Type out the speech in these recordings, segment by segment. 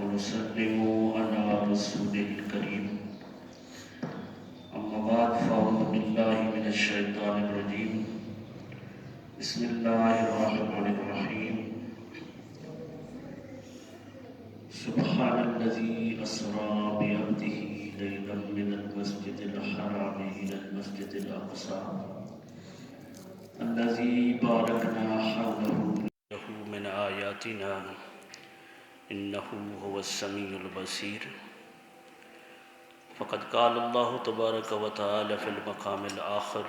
ونسلم على رسوله الكريم أما بعد فأعوذ بالله من الشيطان الرجيم بسم الله الرحمن الرحيم سبحان الذي أسرى بعبده ليلا من المسجد الحرام إلى المسجد الأقصى الذي باركنا حوله من آياتنا إنه هو السميع البصير فقد قال الله تبارك وتعالى في المقام الآخر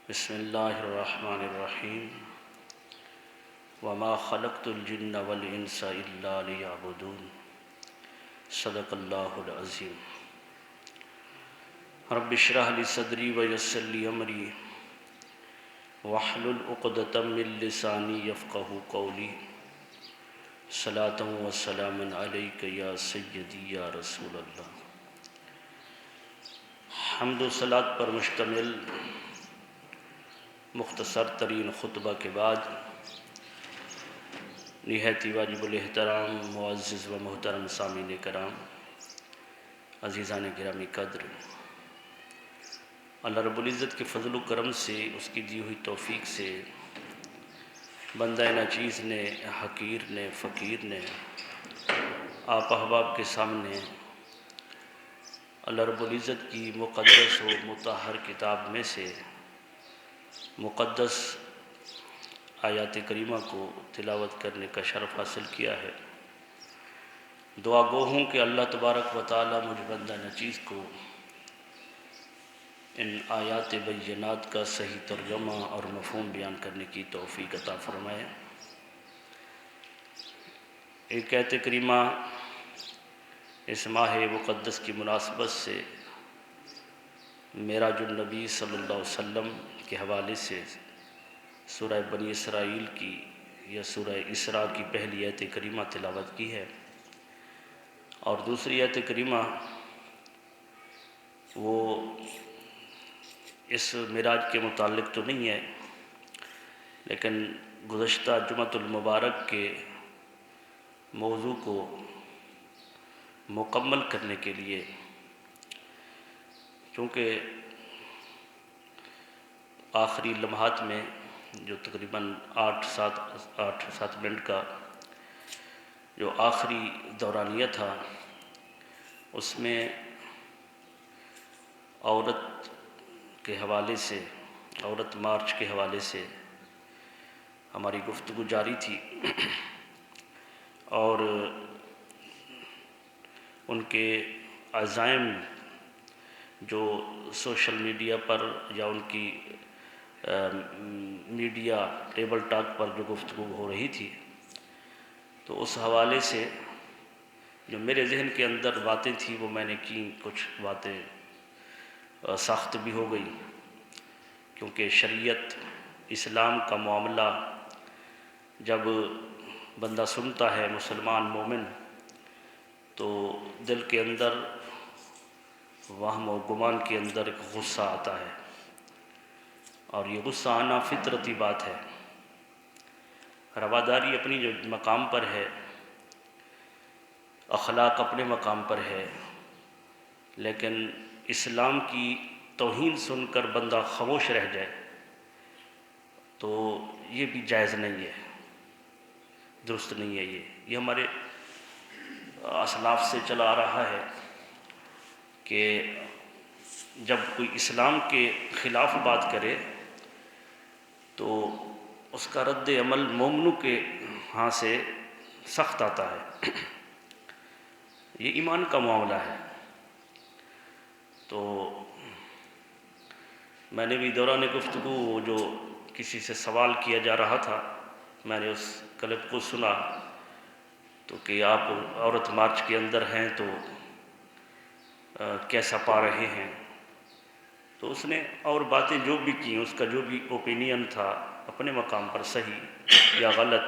بسم الله الرحمن الرحيم وما خلقت الجن والإنس إلا ليعبدون صدق الله العظيم رب اشرح لي صدري ويسر لي أمري واحلل عقدة من لساني يفقهوا قولي صلاة و سلام علیک یا سیدی یا رسول اللہ۔ حمد و صلاۃ پر مشتمل مختصر ترین خطبہ کے بعد نہایت واجب الاحترام معزز و محترم سامعین کرام، عزیزان گرامی قدر، اللہ رب العزت کے فضل و کرم سے، اس کی دی ہوئی توفیق سے بندہ ناچیز نے، حقیر نے، فقیر نے آپ احباب کے سامنے اللہ رب العزت کی مقدس و مطہر کتاب میں سے مقدس آیات کریمہ کو تلاوت کرنے کا شرف حاصل کیا ہے۔ دعا گو ہوں کہ اللہ تبارک و تعالی مجھ بندہ ناچیز کو ان آیات بینات کا صحیح ترجمہ اور مفہوم بیان کرنے کی توفیق عطا فرمائے۔ ایک آیت کریمہ اس ماہ مقدس کی مناسبت سے معراج النبی صلی اللہ علیہ وسلم کے حوالے سے سورہ بنی اسرائیل کی یا سورہ اسراء کی پہلی آیت کریمہ تلاوت کی ہے، اور دوسری آیت کریمہ وہ اس معراج کے متعلق تو نہیں ہے، لیکن گزشتہ جمعۃ المبارک کے موضوع کو مکمل کرنے کے لیے، چونکہ آخری لمحات میں جو تقریباً 8-7 منٹ کا جو آخری دورانیہ تھا، اس میں عورت کے حوالے سے، عورت مارچ کے حوالے سے ہماری گفتگو جاری تھی، اور ان کے عزائم جو سوشل میڈیا پر یا ان کی میڈیا ٹیبل ٹاک پر جو گفتگو ہو رہی تھی، تو اس حوالے سے جو میرے ذہن کے اندر باتیں تھیں وہ میں نے کی، کچھ باتیں سخت بھی ہو گئی، کیونکہ شریعت اسلام کا معاملہ جب بندہ سنتا ہے، مسلمان مومن، تو دل کے اندر وہم و گمان کے اندر ایک غصہ آتا ہے، اور یہ غصہ آنا فطرتی بات ہے۔ رواداری اپنی جو مقام پر ہے، اخلاق اپنے مقام پر ہے، لیکن اسلام کی توہین سن کر بندہ خاموش رہ جائے تو یہ بھی جائز نہیں ہے، درست نہیں ہے۔ یہ ہمارے اسلاف سے چلا آ رہا ہے کہ جب کوئی اسلام کے خلاف بات کرے تو اس کا رد عمل مومنوں کے ہاں سے سخت آتا ہے۔ یہ ایمان کا معاملہ ہے۔ تو میں نے بھی دوران گفتگو جو کسی سے سوال کیا جا رہا تھا، میں نے اس کلپ کو سنا، تو کہ آپ عورت مارچ کے اندر ہیں تو کیسا پا رہے ہیں، تو اس نے اور باتیں جو بھی کی، اس کا جو بھی اوپینین تھا اپنے مقام پر صحیح یا غلط،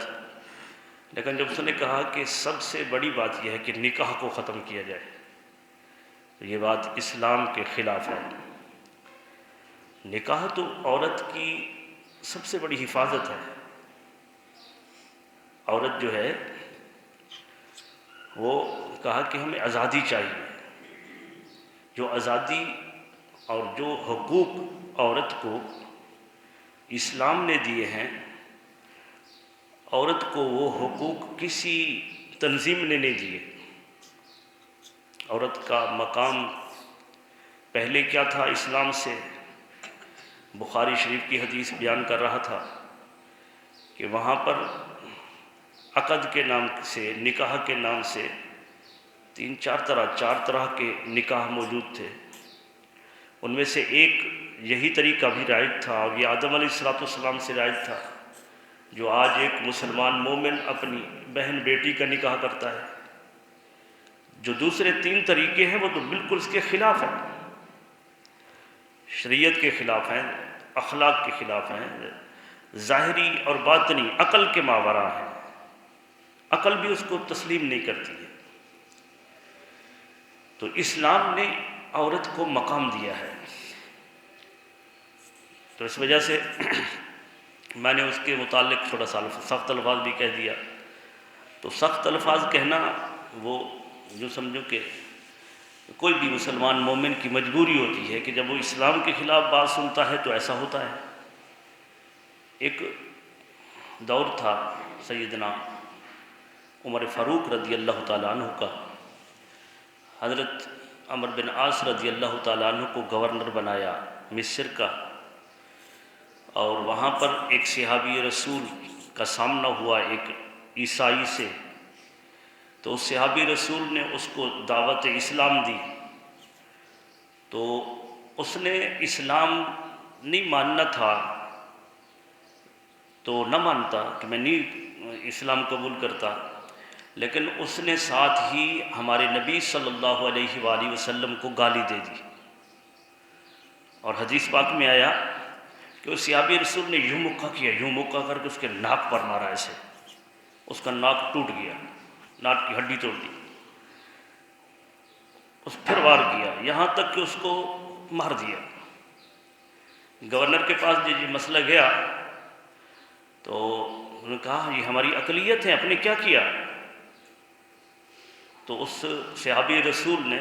لیکن جب اس نے کہا کہ سب سے بڑی بات یہ ہے کہ نکاح کو ختم کیا جائے، تو یہ بات اسلام کے خلاف ہے۔ نکاح تو عورت کی سب سے بڑی حفاظت ہے۔ عورت جو ہے وہ کہا کہ ہمیں آزادی چاہیے. جو آزادی اور جو حقوق عورت کو اسلام نے دیے ہیں، عورت کو وہ حقوق کسی تنظیم نے نہیں دیے. عورت کا مقام پہلے کیا تھا اسلام سے؟ بخاری شریف کی حدیث بیان کر رہا تھا کہ وہاں پر عقد کے نام سے، نکاح کے نام سے چار طرح کے نکاح موجود تھے. ان میں سے ایک یہی طریقہ بھی رائج تھا، اور یہ آدم علیہ السلام سے رائج تھا، جو آج ایک مسلمان مومن اپنی بہن بیٹی کا نکاح کرتا ہے. جو دوسرے 3 طریقے ہیں وہ تو بالکل اس کے خلاف ہیں، شریعت کے خلاف ہیں، اخلاق کے خلاف ہیں، ظاہری اور باطنی عقل کے ماوراء ہیں. عقل بھی اس کو تسلیم نہیں کرتی ہے. تو اسلام نے عورت کو مقام دیا ہے. تو اس وجہ سے میں نے اس کے متعلق تھوڑا سا سخت الفاظ بھی کہہ دیا. تو سخت الفاظ کہنا وہ جو سمجھو کہ کوئی بھی مسلمان مومن کی مجبوری ہوتی ہے کہ جب وہ اسلام کے خلاف بات سنتا ہے تو ایسا ہوتا ہے. ایک دور تھا سیدنا عمر فاروق رضی اللہ تعالیٰ عنہ کا. حضرت عمرو بن عاص رضی اللہ تعالیٰ عنہ کو گورنر بنایا مصر کا، اور وہاں پر ایک صحابی رسول کا سامنا ہوا ایک عیسائی سے. تو اس صحابی رسول نے اس کو دعوت اسلام دی. تو اس نے اسلام نہیں ماننا تھا، تو نہ مانتا کہ میں نہیں اسلام قبول کرتا، لیکن اس نے ساتھ ہی ہمارے نبی صلی اللہ علیہ وآلہ وسلم کو گالی دے دی. اور حدیث پاک میں آیا کہ اس صحابی رسول نے یوں مکہ کیا، یوں مکہ کر کے اس کے ناک پر مارا ایسے. اس کا ناک ٹوٹ گیا، ناک کی ہڈی توڑ دی. اس پھر وار کیا یہاں تک کہ اس کو مار دیا. گورنر کے پاس یہ مسئلہ گیا تو انہوں نے کہا یہ ہماری اقلیت ہے، اپنے کیا کیا؟ تو اس صحابی رسول نے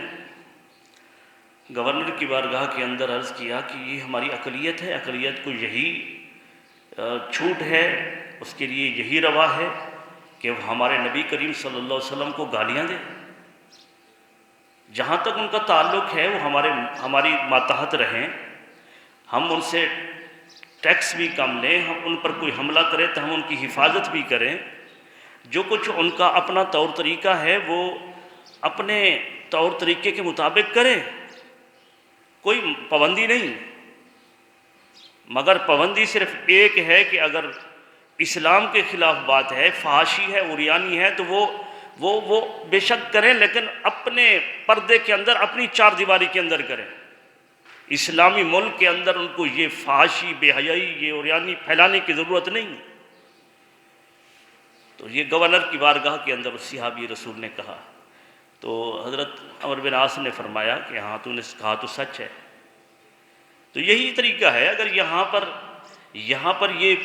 گورنر کی بارگاہ کے اندر عرض کیا کہ یہ ہماری اقلیت ہے، اقلیت کو یہی چھوٹ ہے، اس کے لیے یہی روا ہے کہ وہ ہمارے نبی کریم صلی اللہ علیہ وسلم کو گالیاں دیں. جہاں تک ان کا تعلق ہے وہ ہماری ماتحت رہیں، ہم ان سے ٹیکس بھی کم لیں، ہم ان پر کوئی حملہ کریں تو ہم ان کی حفاظت بھی کریں. جو کچھ ان کا اپنا طور طریقہ ہے وہ اپنے طور طریقے کے مطابق کریں، کوئی پابندی نہیں. مگر پابندی صرف ایک ہے کہ اگر اسلام کے خلاف بات ہے، فحاشی ہے، عریانی ہے، تو وہ بے شک کریں، لیکن اپنے پردے کے اندر، اپنی 4 دیواری کے اندر کریں. اسلامی ملک کے اندر ان کو یہ فحاشی، بے حیائی، یہ عریانی پھیلانے کی ضرورت نہیں. تو یہ گورنر کی بارگاہ کے اندر اس صحابی رسول نے کہا. تو حضرت عمرو بن عاص نے فرمایا کہ ہاں تو نے کہا تو سچ ہے. تو یہی طریقہ ہے. اگر یہاں پر یہ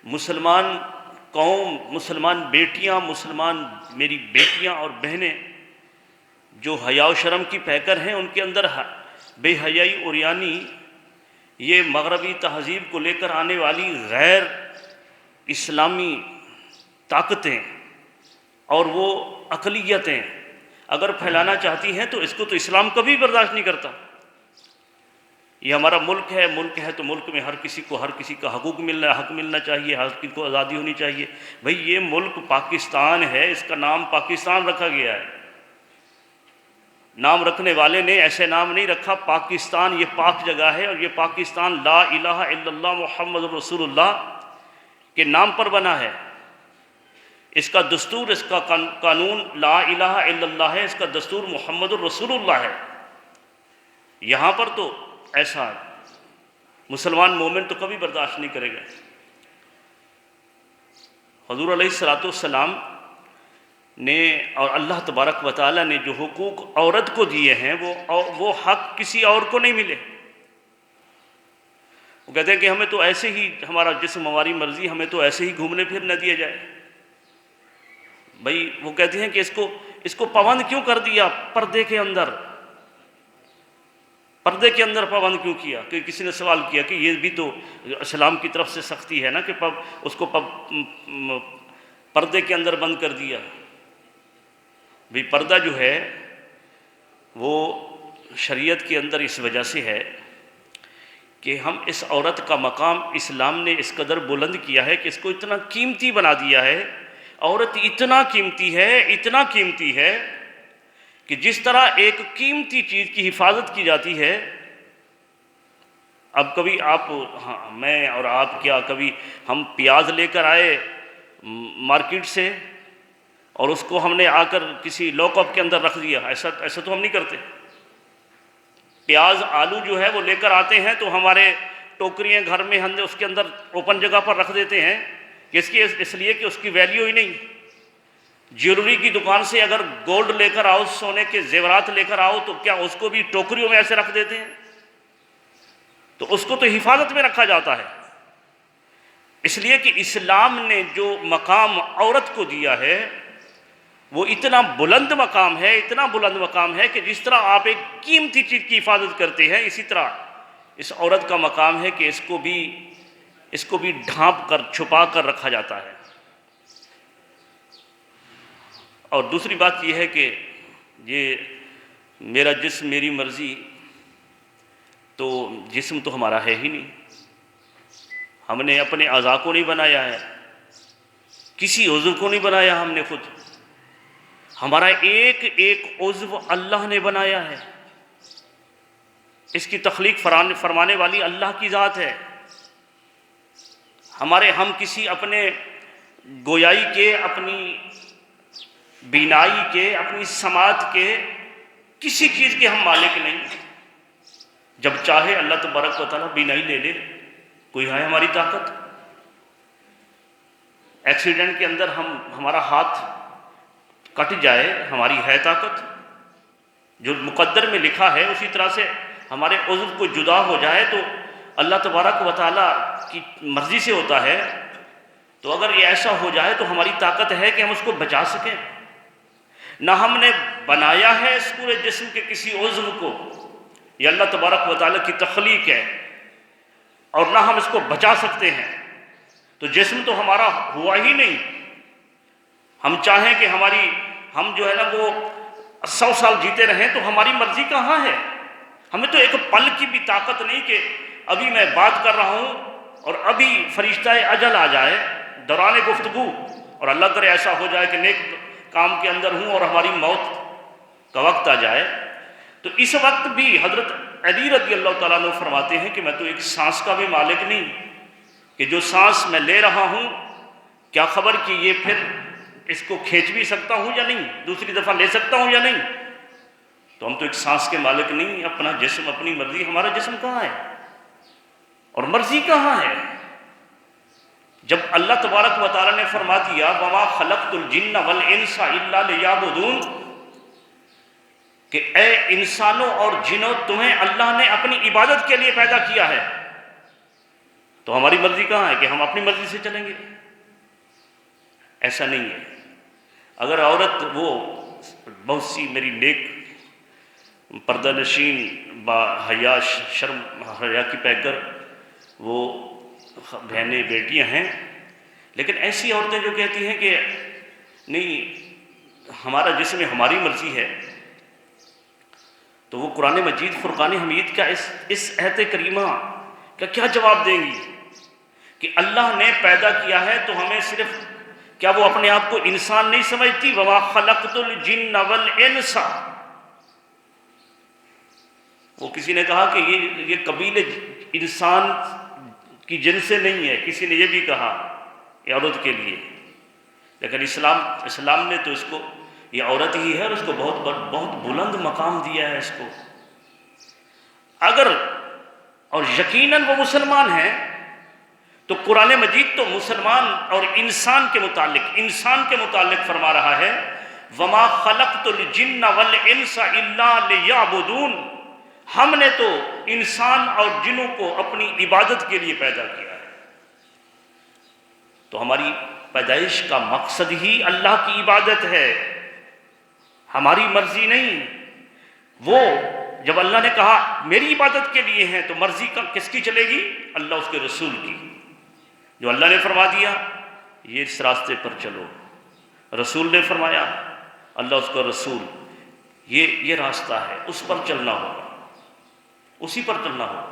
مسلمان قوم، مسلمان بیٹیاں، میری بیٹیاں اور بہنیں جو حیا و شرم کی پیکر ہیں، ان کے اندر بے حیائی، عریانی، یہ مغربی تہذیب کو لے کر آنے والی غیر اسلامی طاقتیں اور وہ اقلیتیں اگر پھیلانا چاہتی ہیں تو اس کو تو اسلام کبھی برداشت نہیں کرتا. یہ ہمارا ملک ہے تو ملک میں ہر کسی کا حق ملنا چاہیے، ہر کسی کو آزادی ہونی چاہیے. بھئی یہ ملک پاکستان ہے، اس کا نام پاکستان رکھا گیا ہے. نام رکھنے والے نے ایسے نام نہیں رکھا. پاکستان یہ پاک جگہ ہے، اور یہ پاکستان لا الہ الا اللہ محمد رسول اللہ کے نام پر بنا ہے. اس کا دستور، اس کا قانون لا الہ الا اللہ ہے، اس کا دستور محمد الرسول اللہ ہے. یہاں پر تو ایسا مسلمان مومن تو کبھی برداشت نہیں کرے گا. حضور علیہ السلام نے اور اللہ تبارک و تعالیٰ نے جو حقوق عورت کو دیے ہیں وہ حق کسی اور کو نہیں ملے. وہ کہتے ہیں کہ ہمیں تو ایسے ہی، ہمارا جسم ہماری مرضی، ہمیں تو ایسے ہی گھومنے پھرنے دیا جائے. بھائی وہ کہتی ہیں کہ اس کو پابند کیوں کر دیا پردے کے اندر پابند کیوں کیا؟ کہ کسی نے سوال کیا کہ یہ بھی تو اسلام کی طرف سے سختی ہے نا کہ اس کو پردے کے اندر بند کر دیا۔ بھئی پردہ جو ہے وہ شریعت کے اندر اس وجہ سے ہے کہ ہم اس عورت کا مقام اسلام نے اس قدر بلند کیا ہے کہ اس کو اتنا قیمتی بنا دیا ہے۔ عورت اتنا قیمتی ہے کہ جس طرح ایک قیمتی چیز کی حفاظت کی جاتی ہے۔ اب کبھی آپ میں اور آپ کیا کبھی ہم پیاز لے کر آئے مارکیٹ سے اور اس کو ہم نے آ کر کسی لاک اپ کے اندر رکھ دیا؟ ایسا تو ہم نہیں کرتے۔ پیاز آلو جو ہے وہ لے کر آتے ہیں تو ہمارے ٹوکریاں گھر میں ہم اس کے اندر اوپن جگہ پر رکھ دیتے ہیں کہ اس لیے کہ اس کی ویلیو ہی نہیں۔ جیولری کی دکان سے اگر گولڈ لے کر آؤ، سونے کے زیورات لے کر آؤ، تو کیا اس کو بھی ٹوکریوں میں ایسے رکھ دیتے ہیں؟ تو اس کو تو حفاظت میں رکھا جاتا ہے، اس لیے کہ اسلام نے جو مقام عورت کو دیا ہے وہ اتنا بلند مقام ہے کہ جس طرح آپ ایک قیمتی چیز کی حفاظت کرتے ہیں، اسی طرح اس عورت کا مقام ہے کہ اس کو بھی ڈھانپ کر چھپا کر رکھا جاتا ہے۔ اور دوسری بات یہ ہے کہ یہ میرا جسم میری مرضی، تو جسم تو ہمارا ہے ہی نہیں، ہم نے اپنے اعضاء کو نہیں بنایا ہے، کسی عضو کو نہیں بنایا ہم نے خود، ہمارا ایک ایک عضو اللہ نے بنایا ہے، اس کی تخلیق فرمانے والی اللہ کی ذات ہے۔ ہم کسی اپنے گویائی کے، اپنی بینائی کے، اپنی سماعت کے، کسی چیز کے ہم مالک نہیں۔ جب چاہے اللہ تبارک و تعالیٰ بینائی لے لے، کوئی ہے ہماری طاقت؟ ایکسیڈنٹ کے اندر ہمارا ہاتھ کٹ جائے، ہماری ہے طاقت؟ جو مقدر میں لکھا ہے اسی طرح سے ہمارے عضو کو جدا ہو جائے تو اللہ تبارک و تعالیٰ کی مرضی سے ہوتا ہے۔ تو اگر یہ ایسا ہو جائے تو ہماری طاقت ہے کہ ہم اس کو بچا سکیں؟ نہ ہم نے بنایا ہے اس پورے جسم کے کسی عضو کو، یہ اللہ تبارک و تعالیٰ کی تخلیق ہے، اور نہ ہم اس کو بچا سکتے ہیں۔ تو جسم تو ہمارا ہوا ہی نہیں۔ ہم چاہیں کہ ہم جو ہے نا وہ 100 سال جیتے رہیں تو ہماری مرضی کہاں ہے؟ ہمیں تو ایک پل کی بھی طاقت نہیں کہ ابھی میں بات کر رہا ہوں اور ابھی فرشتہ اجل آ جائے دوران گفتگو، اور اللہ کرے ایسا ہو جائے کہ نیک کام کے اندر ہوں اور ہماری موت کا وقت آ جائے۔ تو اس وقت بھی حضرت علی رضی اللہ تعالیٰ عنہ فرماتے ہیں کہ میں تو ایک سانس کا بھی مالک نہیں، کہ جو سانس میں لے رہا ہوں کیا خبر کہ یہ پھر اس کو کھینچ بھی سکتا ہوں یا نہیں، دوسری دفعہ لے سکتا ہوں یا نہیں۔ تو ہم تو ایک سانس کے مالک نہیں، اپنا جسم اپنی مرضی۔ ہمارا جسم کہاں ہے اور مرضی کہاں ہے؟ جب اللہ تبارک و تعالیٰ نے فرما دیا وَمَا خَلَقْتُ الْجِنَّ وَالْإِنسَ إِلَّا لِيَعْبُدُونَ، کہ اے انسانوں اور جنوں تمہیں اللہ نے اپنی عبادت کے لیے پیدا کیا ہے، تو ہماری مرضی کہاں ہے کہ ہم اپنی مرضی سے چلیں گے؟ ایسا نہیں ہے۔ اگر عورت وہ بہت سی میری نیک پردہ نشین با حیا شرم حیا کی پیکر وہ بہنیں بیٹیاں ہیں، لیکن ایسی عورتیں جو کہتی ہیں کہ نہیں ہمارا جسم ہماری مرضی ہے، تو وہ قرآن مجید فرقان حمید کا اس آیت کریمہ کا کیا جواب دیں گی کہ اللہ نے پیدا کیا ہے تو ہمیں صرف، کیا وہ اپنے آپ کو انسان نہیں سمجھتی؟ وَمَا خَلَقْتُ الْجِنَّ وَالْإِنسَ، وہ کسی نے کہا کہ یہ قبیل انسان کی جن سے نہیں ہے، کسی نے یہ بھی کہا یہ عورت کے لیے، لیکن اسلام نے تو اس کو، یہ عورت ہی ہے اور اس کو بہت بلند مقام دیا ہے اس کو۔ اگر اور یقیناً وہ مسلمان ہیں تو قرآن مجید تو مسلمان اور انسان کے متعلق فرما رہا ہے وَمَا خَلَقْتُ الْجِنَّ وَالْإِنسَ إِلَّا لِيَعْبُدُونَ، ہم نے تو انسان اور جنوں کو اپنی عبادت کے لیے پیدا کیا ہے۔ تو ہماری پیدائش کا مقصد ہی اللہ کی عبادت ہے، ہماری مرضی نہیں۔ وہ جب اللہ نے کہا میری عبادت کے لیے ہیں تو مرضی کس کی چلے گی؟ اللہ اس کے رسول کی۔ جو اللہ نے فرما دیا یہ اس راستے پر چلو، رسول نے فرمایا اللہ اس کا رسول، یہ راستہ ہے، اس پر چلنا ہوگا، اسی پر چلنا ہوگا۔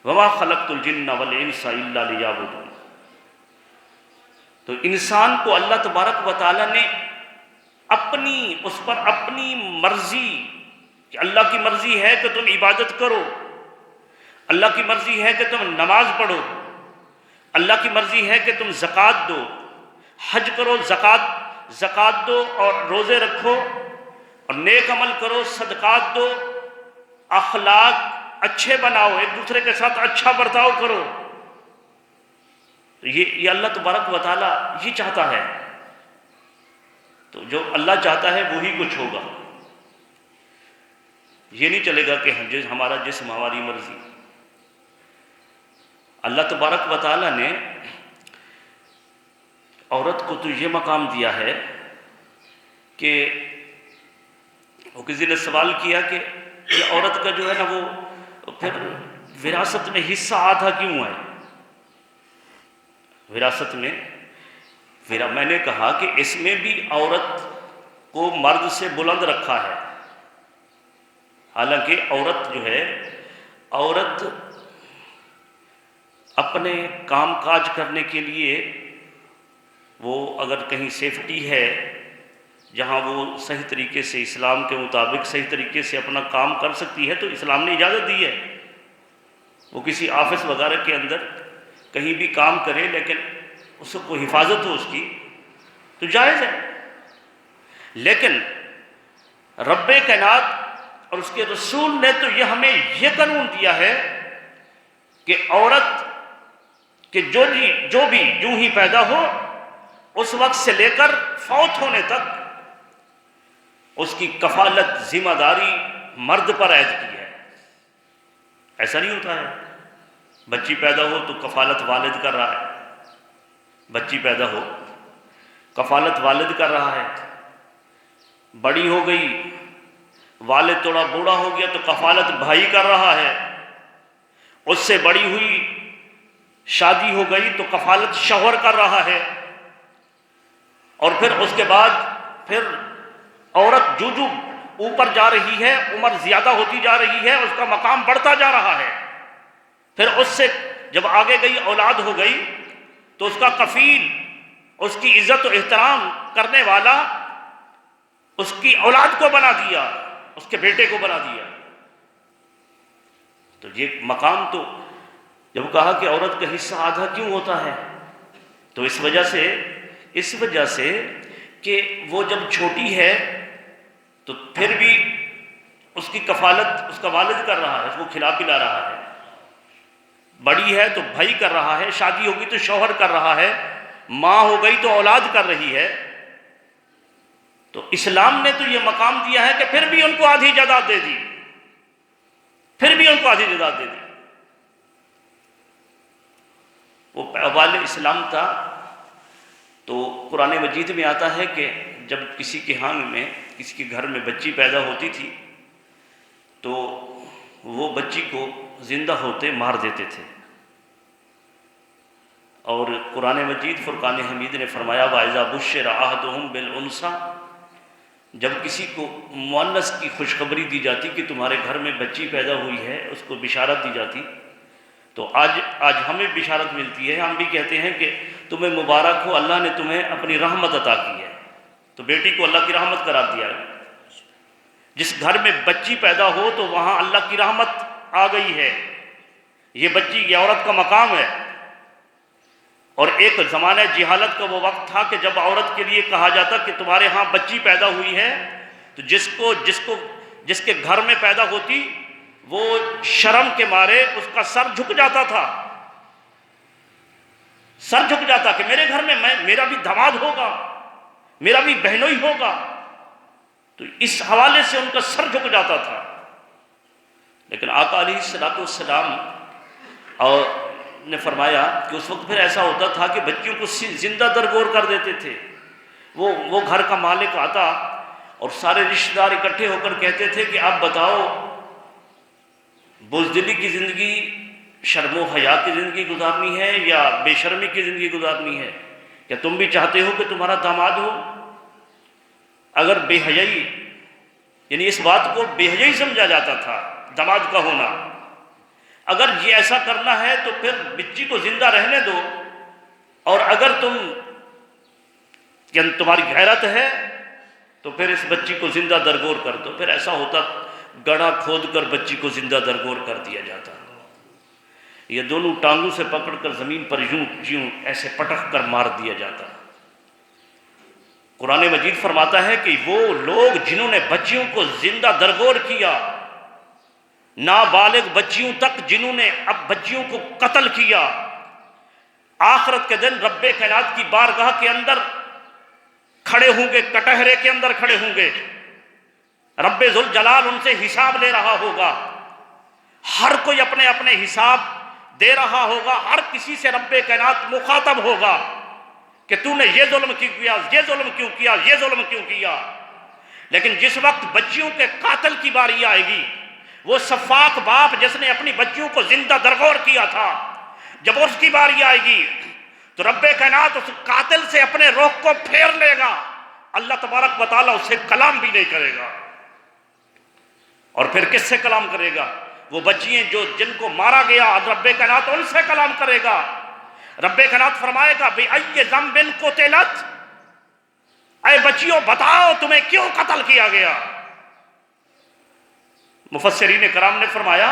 وما خلقت الجن والانس الا لیعبدون۔ تو انسان کو اللہ تبارک و تعالیٰ نے اس پر اپنی مرضی، کہ اللہ کی مرضی ہے کہ تم عبادت کرو، اللہ کی مرضی ہے کہ تم نماز پڑھو، اللہ کی مرضی ہے کہ تم زکوٰۃ دو، حج کرو، زکوٰۃ دو اور روزے رکھو اور نیک عمل کرو، صدقات دو، اخلاق اچھے بناؤ، ایک دوسرے کے ساتھ اچھا برتاؤ کرو۔ یہ اللہ تبارک و تعالیٰ یہ چاہتا ہے۔ تو جو اللہ چاہتا ہے وہی کچھ ہوگا، یہ نہیں چلے گا کہ ہمارا جسم ہماری مرضی۔ اللہ تبارک و تعالیٰ نے عورت کو تو یہ مقام دیا ہے کہ وہ کسی نے سوال کیا کہ یہ عورت کا جو ہے نا وہ پھر وراثت میں حصہ آدھا کیوں ہے؟ وراثت میں میں نے کہا کہ اس میں بھی عورت کو مرد سے بلند رکھا ہے۔ حالانکہ عورت جو ہے، عورت اپنے کام کاج کرنے کے لیے وہ اگر کہیں سیفٹی ہے جہاں وہ صحیح طریقے سے اسلام کے مطابق صحیح طریقے سے اپنا کام کر سکتی ہے تو اسلام نے اجازت دی ہے۔ وہ کسی آفس وغیرہ کے اندر کہیں بھی کام کرے لیکن اس کو حفاظت ہو اس کی تو جائز ہے۔ لیکن رب کائنات اور اس کے رسول نے تو یہ ہمیں یہ قانون دیا ہے کہ عورت کہ جو ہی پیدا ہو اس وقت سے لے کر فوت ہونے تک اس کی کفالت ذمہ داری مرد پر عائد کی ہے۔ ایسا نہیں ہوتا ہے بچی پیدا ہو تو کفالت والد کر رہا ہے، بچی پیدا ہو کفالت والد کر رہا ہے، بڑی ہو گئی والد تھوڑا بوڑھا ہو گیا تو کفالت بھائی کر رہا ہے، اس سے بڑی ہوئی شادی ہو گئی تو کفالت شوہر کر رہا ہے، اور پھر اس کے بعد پھر عورت جو اوپر جا رہی ہے، عمر زیادہ ہوتی جا رہی ہے، اس کا مقام بڑھتا جا رہا ہے، پھر اس سے جب آگے گئی اولاد ہو گئی تو اس کا کفیل، اس کی عزت و احترام کرنے والا اس کی اولاد کو بنا دیا، اس کے بیٹے کو بنا دیا۔ تو یہ مقام تو جب کہا کہ عورت کا حصہ آدھا کیوں ہوتا ہے تو اس وجہ سے کہ وہ جب چھوٹی ہے تو پھر بھی اس کی کفالت اس کا والد کر رہا ہے، اس کو کھلا پلا رہا ہے، بڑی ہے تو بھائی کر رہا ہے، شادی ہوگی تو شوہر کر رہا ہے، ماں ہو گئی تو اولاد کر رہی ہے۔ تو اسلام نے تو یہ مقام دیا ہے کہ پھر بھی ان کو آدھی جائیداد دے دی، وہ اول اسلام تھا۔ تو قرآن مجید میں آتا ہے کہ جب کسی کے گھر میں بچی پیدا ہوتی تھی تو وہ بچی کو زندہ ہوتے مار دیتے تھے، اور قرآن مجید فرقان حمید نے فرمایا وَإِذَا بُشِّرَ أَحَدُهُمْ بِالْأُنثىٰ، جب کسی کو مؤنث کی خوشخبری دی جاتی کہ تمہارے گھر میں بچی پیدا ہوئی ہے، اس کو بشارت دی جاتی، تو آج ہمیں بشارت ملتی ہے، ہم بھی کہتے ہیں کہ تمہیں مبارک ہو، اللہ نے تمہیں اپنی رحمت عطا کی ہے، تو بیٹی کو اللہ کی رحمت قرار دیا ہے۔ جس گھر میں بچی پیدا ہو تو وہاں اللہ کی رحمت آ گئی ہے، یہ بچی یہ عورت کا مقام ہے۔ اور ایک زمانہ جہالت کا وہ وقت تھا کہ جب عورت کے لیے کہا جاتا کہ تمہارے ہاں بچی پیدا ہوئی ہے تو جس کے گھر میں پیدا ہوتی وہ شرم کے مارے اس کا سر جھک جاتا تھا، کہ میرے گھر میں میرا بھی داماد ہوگا، میرا بھی بہنوئی ہوگا، تو اس حوالے سے ان کا سر جھک جاتا تھا۔ لیکن آقا علیہ الصلوۃ والسلام اور نے فرمایا کہ اس وقت پھر ایسا ہوتا تھا کہ بچیوں کو زندہ درگور کر دیتے تھے۔ وہ گھر کا مالک آتا اور سارے رشتہ دار اکٹھے ہو کر کہتے تھے کہ آپ بتاؤ، بزدلی کی زندگی، شرم و حیا کی زندگی گزارنی ہے یا بے شرمی کی زندگی گزارنی ہے؟ کیا تم بھی چاہتے ہو کہ تمہارا داماد ہو؟ اگر بے حیائی، یعنی اس بات کو بے حیائی سمجھا جاتا تھا داماد کا ہونا، اگر یہ ایسا کرنا ہے تو پھر بچی کو زندہ رہنے دو، اور اگر تمہاری غیرت ہے تو پھر اس بچی کو زندہ درگور کر دو۔ پھر ایسا ہوتا، گڑھا کھود کر بچی کو زندہ درگور کر دیا جاتا، یہ دونوں ٹانگوں سے پکڑ کر زمین پر یوں ایسے پٹک کر مار دیا جاتا۔ قرآن مجید فرماتا ہے کہ وہ لوگ جنہوں نے بچیوں کو زندہ درگور کیا، نابالغ بچیوں تک جنہوں نے اب بچیوں کو قتل کیا، آخرت کے دن رب کائنات کی بارگاہ کے اندر کھڑے ہوں گے، کٹہرے کے اندر کھڑے ہوں گے، رب ذوالجلال ان سے حساب لے رہا ہوگا، ہر کوئی اپنے اپنے حساب دے رہا ہوگا، ہر کسی سے رب کائنات مخاطب ہوگا کہ تو نے یہ ظلم کیوں کیا، یہ ظلم کیوں کیا، یہ ظلم کیوں کیا۔ لیکن جس وقت بچیوں کے قاتل کی باری آئے گی، وہ سفاک باپ جس نے اپنی بچیوں کو زندہ درگور کیا تھا، جب اس کی باری آئے گی تو رب کائنات اس قاتل سے اپنے رخ کو پھیر لے گا، اللہ تبارک و تعالیٰ اس سے کلام بھی نہیں کرے گا۔ اور پھر کس سے کلام کرے گا؟ وہ بچیاں جن کو مارا گیا، رب کائنات ان سے کلام کرے گا۔ رب کائنات فرمائے گا بِأَيِّ ذَنبٍ قُتِلَتْ، اے بچیوں بتاؤ تمہیں کیوں قتل کیا گیا؟ مفسرین کرام نے فرمایا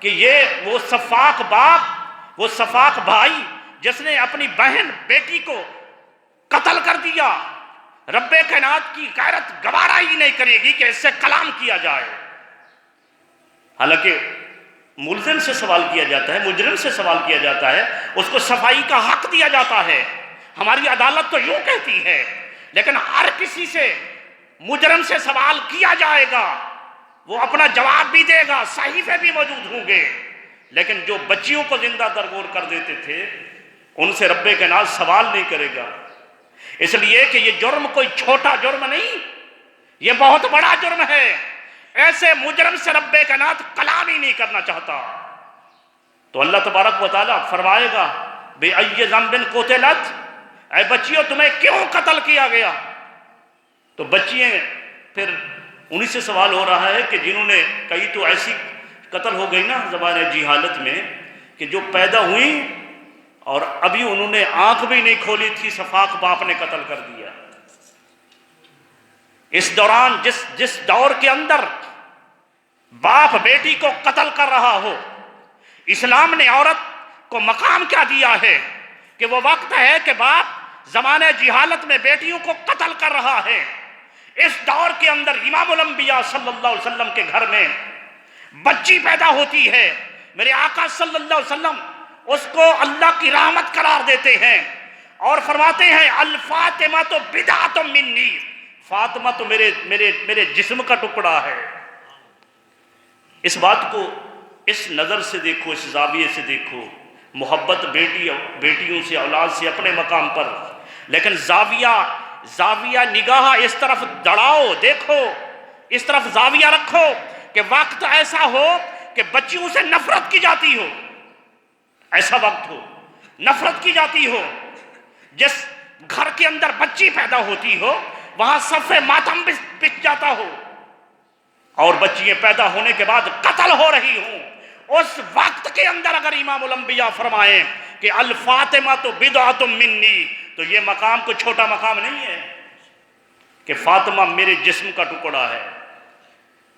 کہ یہ وہ سفاک باپ، وہ سفاک بھائی جس نے اپنی بہن بیٹی کو قتل کر دیا، رب کائنات کی غیرت گوارا ہی نہیں کرے گی کہ اس سے کلام کیا جائے۔ حالانکہ ملزم سے سوال کیا جاتا ہے، مجرم سے سوال کیا جاتا ہے، اس کو صفائی کا حق دیا جاتا ہے، ہماری عدالت تو یوں کہتی ہے، لیکن ہر کسی سے مجرم سے سوال کیا جائے گا، وہ اپنا جواب بھی دے گا، صحیفے بھی موجود ہوں گے، لیکن جو بچیوں کو زندہ درگور کر دیتے تھے ان سے رب کائنات سوال نہیں کرے گا، اس لیے کہ یہ جرم کوئی چھوٹا جرم نہیں، یہ بہت بڑا جرم ہے۔ ایسے مجرم سے رب کائنات کلام ہی نہیں کرنا چاہتا۔ تو اللہ تبارک و تعالیٰ فرمائے گا بِأَيِّ ذَنبٍ قُتِلَتْ، اے بچیوں تمہیں کیوں قتل کیا گیا؟ تو بچیاں پھر انہی سے سوال ہو رہا ہے کہ جنہوں نے، کئی تو ایسی قتل ہو گئی نا زمانے جہالت میں کہ جو پیدا ہوئی اور ابھی انہوں نے آنکھ بھی نہیں کھولی تھی، سفاک باپ نے قتل کر دیا۔ اس دوران جس دور کے اندر باپ بیٹی کو قتل کر رہا ہو، اسلام نے عورت کو مقام کیا دیا ہے کہ وہ وقت ہے کہ باپ زمانہ جہالت میں بیٹیوں کو قتل کر رہا ہے، اس دور کے اندر امام الانبیاء صلی اللہ علیہ وسلم کے گھر میں بچی پیدا ہوتی ہے، میرے آقا صلی اللہ علیہ وسلم اس کو اللہ کی رحمت قرار دیتے ہیں اور فرماتے ہیں الفاطمہ تو بدعۃ منی، فاطمہ تو میرے جسم کا ٹکڑا ہے۔ اس بات کو اس نظر سے دیکھو، اس زاویے سے دیکھو، محبت بیٹیوں سے، اولاد سے اپنے مقام پر، لیکن زاویہ نگاہ اس طرف دڑاؤ، دیکھو اس طرف زاویہ رکھو کہ وقت ایسا ہو کہ بچیوں سے نفرت کی جاتی ہو، ایسا وقت ہو نفرت کی جاتی ہو، جس گھر کے اندر بچی پیدا ہوتی ہو وہاں صف ماتم بچ جاتا ہو، اور بچیاں پیدا ہونے کے بعد قتل ہو رہی ہوں، اس وقت کے اندر اگر امام الانبیاء فرمائیں کہ الفاطمہ تو بدعۃ منی، تو یہ مقام کوئی چھوٹا مقام نہیں ہے کہ فاطمہ میرے جسم کا ٹکڑا ہے،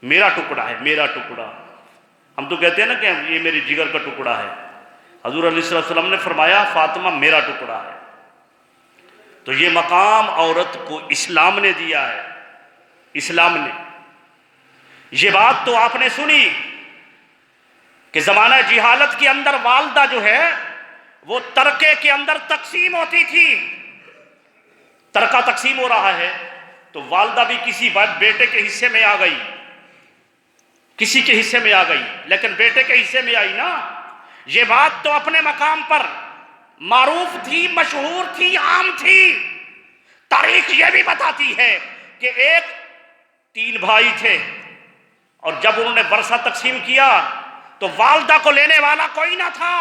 میرا ٹکڑا ہے، میرا ٹکڑا۔ ہم تو کہتے ہیں نا کہ یہ میرے جگر کا ٹکڑا ہے، حضور علیہ السلام نے فرمایا فاطمہ میرا ٹکڑا ہے۔ تو یہ مقام عورت کو اسلام نے دیا ہے، اسلام نے۔ یہ بات تو آپ نے سنی کہ زمانہ جہالت کے اندر والدہ جو ہے وہ ترکے کے اندر تقسیم ہوتی تھی، ترکہ تقسیم ہو رہا ہے تو والدہ بھی کسی بیٹے کے حصے میں آ گئی، کسی کے حصے میں آ گئی، لیکن بیٹے کے حصے میں آئی نا، یہ بات تو اپنے مقام پر معروف تھی، مشہور تھی، عام تھی۔ تاریخ یہ بھی بتاتی ہے کہ ایک 3 بھائی تھے، اور جب انہوں نے ورثہ تقسیم کیا تو والدہ کو لینے والا کوئی نہ تھا،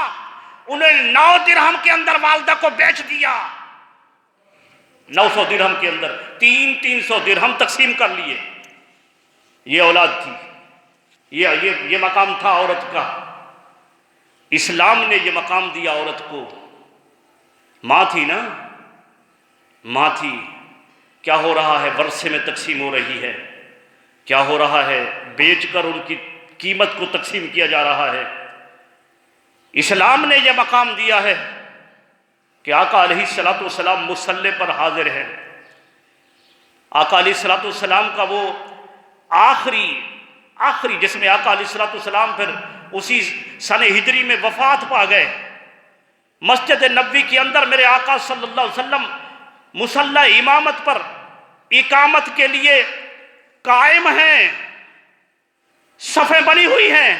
انہیں 9 درہم کے اندر والدہ کو بیچ دیا۔ 900 درہم کے اندر 300 درہم تقسیم کر لیے۔ یہ اولاد تھی، یہ مقام تھا عورت کا۔ اسلام نے یہ مقام دیا عورت کو۔ ماں تھی نا، ماں تھی۔ کیا ہو رہا ہے؟ ورثے میں تقسیم ہو رہی ہے۔ کیا ہو رہا ہے؟ بیچ کر ان کی قیمت کو تقسیم کیا جا رہا ہے۔ اسلام نے یہ مقام دیا ہے کہ آقا علیہ الصلوۃ والسلام مصلی پر حاضر ہیں۔ آقا علیہ الصلوۃ والسلام کا وہ آخری جس میں آقا علیہ الصلوۃ والسلام پھر اسی سن ہجری میں وفات پا گئے، مسجد نبوی کے اندر میرے آقا صلی اللہ علیہ وسلم مصلی امامت پر اقامت کے لیے قائم ہیں، صفیں بنی ہوئی ہیں۔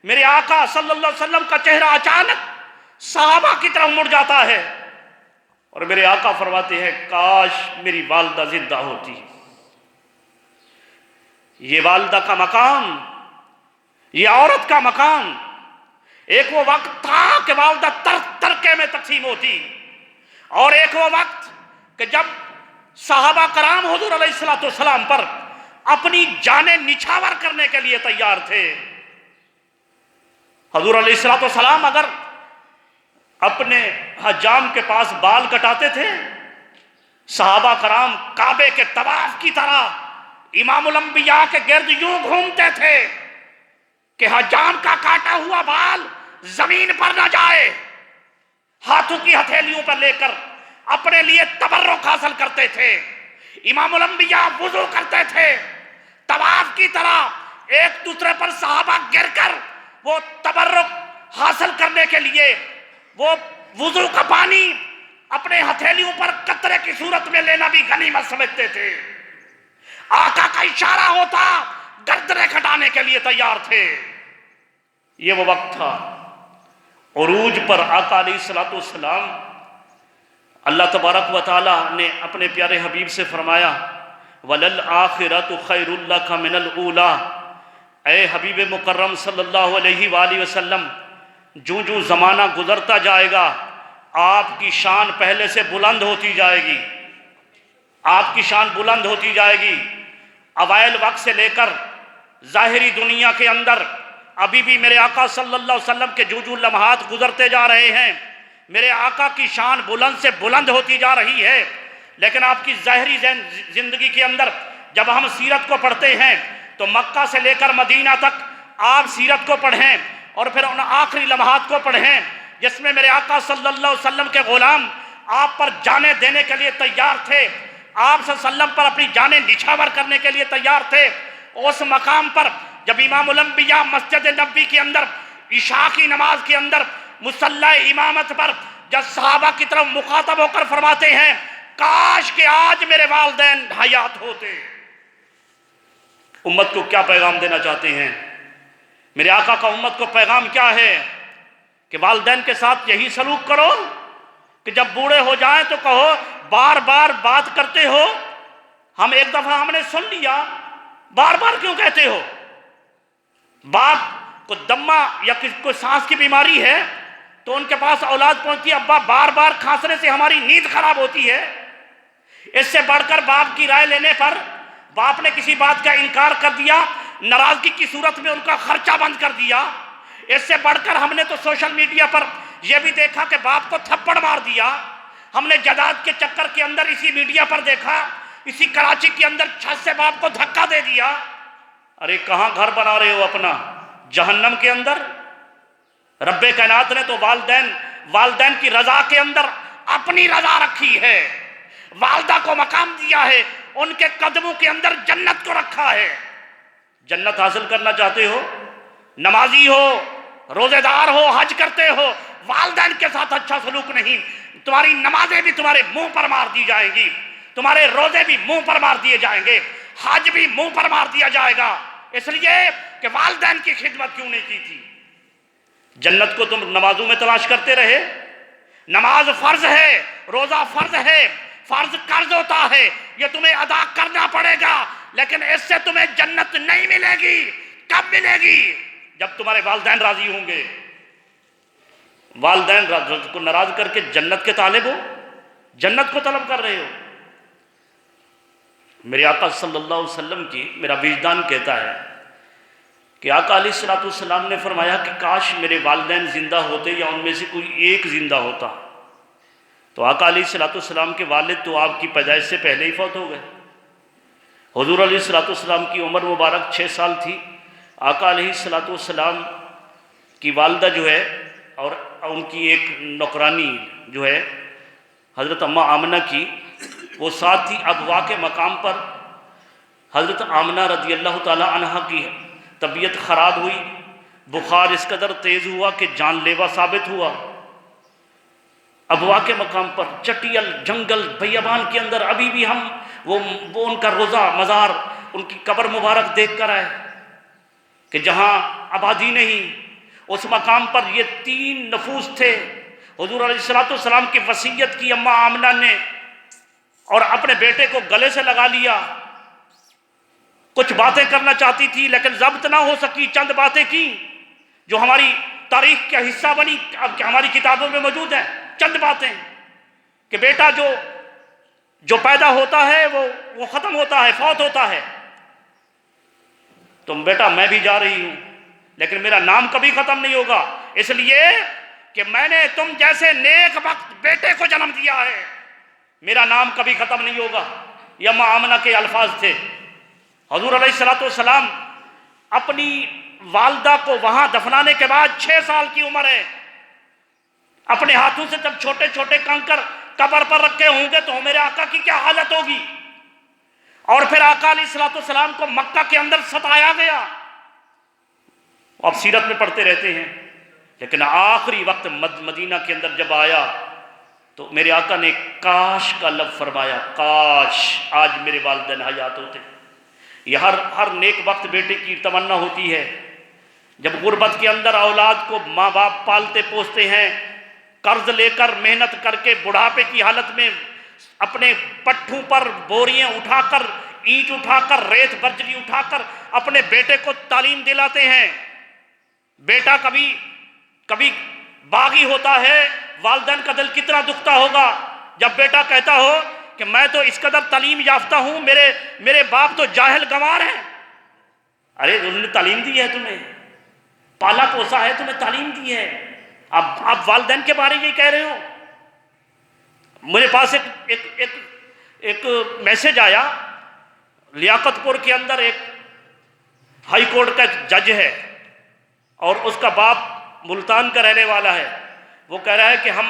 میرے آقا صلی اللہ علیہ وسلم کا چہرہ اچانک صحابہ کی طرف مڑ جاتا ہے، اور میرے آقا فرماتے ہیں کاش میری والدہ زندہ ہوتی۔ یہ والدہ کا مقام، یہ عورت کا مقام۔ ایک وہ وقت تھا کہ والدہ ترکے میں تقسیم ہوتی، اور ایک وہ وقت کہ جب صحابہ کرام حضور علیہ الصلوۃ والسلام پر اپنی جانیں نچھاور کرنے کے لیے تیار تھے۔ حضور علیہ الصلوۃ والسلام اگر اپنے حجام کے پاس بال کٹاتے تھے، صحابہ کرام کعبے کے طواف کی طرح امام الانبیاء کے گرد یوں گھومتے تھے کہ حجام کا کاٹا ہوا بال زمین پر نہ جائے۔ ہاتھوں کی ہتھیلیوں پر لے کر اپنے لیے تبرک حاصل کرتے تھے۔ امام الانبیاء وضو کرتے تھے، طواف کی طرح ایک دوسرے پر صحابہ گر کر وہ تبرک حاصل کرنے کے لیے وہ وضو کا پانی اپنے ہتھیلیوں پر قطرے کی صورت میں لینا بھی غنیمت سمجھتے تھے۔ آقا کا اشارہ ہوتا گردنیں کھٹانے کے لیے تیار تھے۔ یہ وہ وقت تھا عروج پر آقا علیہ الصلوۃ والسلام۔ اللہ تبارک و تعالی نے اپنے پیارے حبیب سے فرمایا وَلَلْآخِرَةُ خَيْرٌ لَكَ مِنَ الْأُولَىٰ۔ اے حبیب مکرم صلی اللہ علیہ وآلہ وسلم، جو زمانہ گزرتا جائے گا آپ کی شان پہلے سے بلند ہوتی جائے گی، آپ کی شان بلند ہوتی جائے گی۔ اوائل وقت سے لے کر ظاہری دنیا کے اندر ابھی بھی میرے آقا صلی اللہ علیہ وسلم کے جو لمحات گزرتے جا رہے ہیں، میرے آقا کی شان بلند سے بلند ہوتی جا رہی ہے۔ لیکن آپ کی ظاہری زندگی کے اندر جب ہم سیرت کو پڑھتے ہیں تو مکہ سے لے کر مدینہ تک آپ سیرت کو پڑھیں، اور پھر ان آخری لمحات کو پڑھیں جس میں میرے آقا صلی اللہ علیہ وسلم کے غلام آپ پر جانیں دینے کے لیے تیار تھے، آپ صلی اللہ علیہ وسلم پر اپنی جانیں نچھاور کرنے کے لیے تیار تھے۔ اس مقام پر جب امام الانبیاء مسجد نبوی کے اندر عشاء کی نماز کے اندر مصلی امامت پر جب صحابہ کی طرف مخاطب ہو کر فرماتے ہیں کاش کہ آج میرے والدین حیات ہوتے۔ امت کو کیا پیغام دینا چاہتے ہیں؟ میرے آقا کا امت کو پیغام کیا ہے کہ والدین کے ساتھ یہی سلوک کرو کہ جب بوڑھے ہو جائیں تو کہو بار بار بات کرتے ہو، ہم ایک دفعہ ہم نے سن لیا، بار بار کیوں کہتے ہو؟ باپ کو دمہ یا کوئی سانس کی بیماری ہے تو ان کے پاس اولاد پہنچتی ہے، ابا بار بار کھانسنے سے ہماری نیند خراب ہوتی ہے۔ اس سے بڑھ کر باپ کی رائے لینے پر باپ نے کسی بات کا انکار کر دیا، ناراضگی کی صورت میں ان کا خرچہ بند کر دیا۔ اس سے بڑھ کر ہم نے تو سوشل میڈیا پر یہ بھی دیکھا کہ باپ کو تھپڑ مار دیا۔ ہم نے جداد کے چکر کے اندر اسی میڈیا پر دیکھا، اسی کراچی کے اندر چھت سے باپ کو دھکا دے دیا۔ ارے کہاں گھر بنا رہے ہو اپنا؟ جہنم کے اندر۔ رب کائنات نے تو والدین کی رضا کے اندر اپنی رضا رکھی ہے، والدہ کو مقام دیا ہے، ان کے قدموں کے اندر جنت کو رکھا ہے۔ جنت حاصل کرنا چاہتے ہو؟ نمازی ہو، روزے دار ہو، حج کرتے ہو، والدین کے ساتھ اچھا سلوک نہیں، تمہاری نمازیں بھی تمہارے منہ پر مار دی جائیں گی، تمہارے روزے بھی منہ پر مار دیے جائیں گے، حج بھی منہ پر مار دیا جائے گا۔ اس لیے کہ والدین کی خدمت کیوں نہیں کی تھی؟ جنت کو تم نمازوں میں تلاش کرتے رہے. نماز فرض ہے، روزہ فرض ہے، فرض قرض ہوتا ہے، یہ تمہیں ادا کرنا پڑے گا، لیکن اس سے تمہیں جنت نہیں ملے گی. کب ملے گی؟ جب تمہارے والدین راضی ہوں گے. والدین کو ناراض کر کے جنت کے طالب ہو، جنت کو طلب کر رہے ہو. میرے آقا صلی اللہ علیہ وسلم کی میرا وجدان کہتا ہے کہ آقا علیہ الصلوۃ والسلام نے فرمایا کہ کاش میرے والدین زندہ ہوتے یا ان میں سے کوئی ایک زندہ ہوتا. تو آقا علیہ الصلوۃ والسلام کے والد تو آپ کی پیدائش سے پہلے ہی فوت ہو گئے. حضور علیہ الصلوۃ والسلام کی عمر مبارک 6 سال تھی. آقا علیہ الصلوۃ والسلام کی والدہ جو ہے اور ان کی ایک نوکرانی جو ہے حضرت اماں آمنہ کی، وہ ساتھ تھی. ابوا کے مقام پر حضرت آمنہ رضی اللہ تعالی عنہ کی طبیعت خراب ہوئی، بخار اس قدر تیز ہوا کہ جان لیوا ثابت ہوا. ابوا کے مقام پر چٹیل جنگل بیابان کے اندر ابھی بھی ہم وہ ان کا روضہ مزار، ان کی قبر مبارک دیکھ کر آئے کہ جہاں آبادی نہیں، اس مقام پر یہ 3 نفوس تھے. حضور علیہ الصلوۃ والسلام کی وصیت کی اماں آمنہ نے اور اپنے بیٹے کو گلے سے لگا لیا. کچھ باتیں کرنا چاہتی تھی لیکن ضبط نہ ہو سکی. چند باتیں کی جو ہماری تاریخ کا حصہ بنی، ہماری کتابوں میں موجود ہیں. چند باتیں کہ بیٹا جو پیدا ہوتا ہے وہ ختم ہوتا ہے، فوت ہوتا ہے. تم بیٹا میں بھی جا رہی ہوں لیکن میرا نام کبھی ختم نہیں ہوگا، اس لیے کہ میں نے تم جیسے نیک وقت بیٹے کو جنم دیا ہے، میرا نام کبھی ختم نہیں ہوگا. یہ اماں آمنہ کے الفاظ تھے. حضور علیہ الصلوۃ والسلام اپنی والدہ کو وہاں دفنانے کے بعد 6 سال کی عمر ہے. اپنے ہاتھوں سے جب چھوٹے چھوٹے کنکر قبر پر رکھے ہوں گے تو میرے آقا کی کیا حالت ہوگی. اور پھر آقا علیہ الصلوۃ والسلام کو مکہ کے اندر ستایا گیا. آپ سیرت میں پڑھتے رہتے ہیں، لیکن آخری وقت مدینہ کے اندر جب آیا تو میرے آقا نے کاش کا لفظ فرمایا، کاش آج میرے والدین حیات ہوتے. یہ ہر نیک وقت بیٹے کی تمنا ہوتی ہے. جب غربت کے اندر اولاد کو ماں باپ پالتے پوستے ہیں، قرض لے کر محنت کر کے بڑھاپے کی حالت میں اپنے پٹھوں پر بوریاں اٹھا کر، اینٹ اٹھا کر، ریت برجری اٹھا کر اپنے بیٹے کو تعلیم دلاتے ہیں. بیٹا کبھی باغی ہوتا ہے، والدین کا دل کتنا دکھتا ہوگا جب بیٹا کہتا ہو کہ میں تو اس قدر تعلیم یافتہ ہوں، میرے باپ تو جاہل گنوار ہیں. ارے انہوں نے تعلیم دی ہے، تمہیں پالا پوسا ہے، تمہیں تعلیم دی ہے، اب والدین کے بارے میں یہ کہہ رہے ہو. میرے پاس ایک میسج آیا. لیاقت پور کے اندر ایک ہائی کورٹ کا جج ہے اور اس کا باپ ملتان کا رہنے والا ہے. وہ کہہ رہا ہے کہ ہم